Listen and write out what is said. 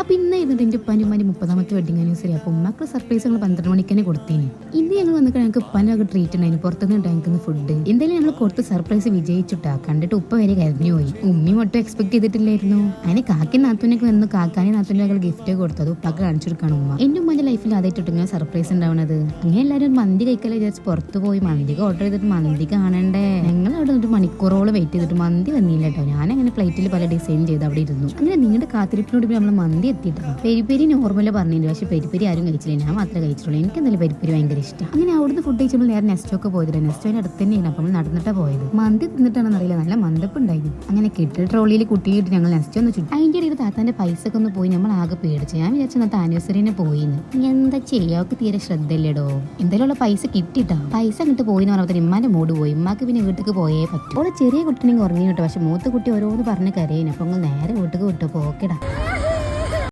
അപ്പൊ ഇന്നായിരുന്നു എന്റെ ഉപ്പാൻ്റെ ഉമ്മാൻ്റെ 30ാമത്തെ വെഡിങ് ആനിവേഴ്സറി. അപ്പൊ ഉമ്മക്ക് സർപ്രൈസ് ഞങ്ങൾ 12 മണിക്ക് തന്നെ കൊടുത്തേന്. ഇന്ന് ഞങ്ങൾ വന്നിട്ട് ഞങ്ങൾക്ക് ഉപ്പാനൊക്കെ ട്രീറ്റ് ഉണ്ടായിരുന്നു, പുറത്തുനിന്ന് ഞങ്ങൾക്ക് ഫുഡ്. എന്തായാലും ഞങ്ങൾ കൊടുത്ത് സർപ്രൈസ് വിജയിച്ചിട്ടാ. കണ്ടിട്ട് ഉപ്പ വരെ കരഞ്ഞു പോയി. ഉമ്മയും ഒട്ടും എക്സ്പെക്ട് ചെയ്തിട്ടില്ലായിരുന്നു. അതിന് കാക്കി നാത്തൂനൊക്കെ വന്ന് കാക്കാനും നാത്തൂനും ഗിഫ്റ്റ് കൊടുത്തത് ഉപ്പാക്ക് കാണിച്ചു കൊടുക്കണം. ഉമ്മ എന്റെ ഉമ്മാന്റെ ലൈഫിൽ ആദ്യമായിട്ട് ഇങ്ങനെ സർപ്രൈസ് ഉണ്ടാവണത്. അങ്ങനെ എല്ലാവരും മന്തി കഴിക്കല വിചാരിച്ച് പുറത്ത് പോയി മന്തി ഓർഡർ ചെയ്തിട്ട് മന്തി കാണണ്ടേ. ഞങ്ങൾ അവിടെ ഒരു മണിക്കൂറോളം വെയിറ്റ് ചെയ്തിട്ട് മന്തി വന്നില്ല കേട്ടോ. ഞാൻ അങ്ങനെ പ്ലേറ്റിൽ പല ഡിസൈൻ ചെയ്ത് അവിടെ ഇരുന്നു. അങ്ങനെ നിങ്ങളുടെ കാത്തിരിപ്പിനോട് നമ്മൾ മന്തി എത്തിയിട്ടാണ്. പെരിപ്പരി നോർമല് പറഞ്ഞില്ല, പക്ഷെ പെരിപ്പരി ആരും കഴിച്ചില്ല, ഞാൻ മാത്രമേ കഴിച്ചിട്ടുള്ളൂ. എനിക്ക് എന്തായാലും പെരിപ്പരി ഭയങ്കര ഇഷ്ടം. അങ്ങനെ അവിടുന്ന് ഫുഡ് കഴിച്ചപ്പോൾ നേരെ നെസ്റ്റോക്ക് പോയതില്ല. നെസ്റ്റോയുടെ അടുത്ത് തന്നെയാണ്. അപ്പോൾ നടന്നിട്ടാണ് പോയത്. മന്തി തിന്നിട്ടാണെന്ന് അറിയില്ല, നല്ല മന്ദപ്പ് ഉണ്ടായിരുന്നു. അങ്ങനെ കിട്ടിയ ട്രോളിയിൽ കുട്ടിയിട്ട് ഞങ്ങൾ നെസ്റ്റോ ഒന്ന് ചുറ്റും. അതിൻ്റെ ഇടയിൽ താത്താന്റെ പൈസ ഒക്കെ ഒന്ന് പോയി. നമ്മൾ ആകെ പേടിച്ചു. ഞാൻ വിചാരിച്ചു അന്നത്തെ ആനിവേഴ്സറിനെ പോയിന്ന്. എന്താ ചെയ്യാ, അവർക്ക് തീരെ ശ്രദ്ധയില്ലടോ. എന്തായാലും ഉള്ള പൈസ കിട്ടിയിട്ടാ. പൈസ അങ്ങോട്ട് പോയി എന്ന് പറഞ്ഞാൽ ഇമ്മാന്റെ മൂഡ് പോയി. ഇമ്മാക്ക് പിന്നെ വീട്ടിലേക്ക് പോയേ പറ്റും. ഓളെ ചെറിയ കുട്ടിനെങ്കിൽ ഉറങ്ങി കേട്ടോ. പക്ഷെ മൂത്ത കുട്ടി ഓരോന്ന് പറഞ്ഞ് കരയിന്. അപ്പൊ നേരെ വീട്ടിലേക്ക് വിട്ടു പോക്കെടാ.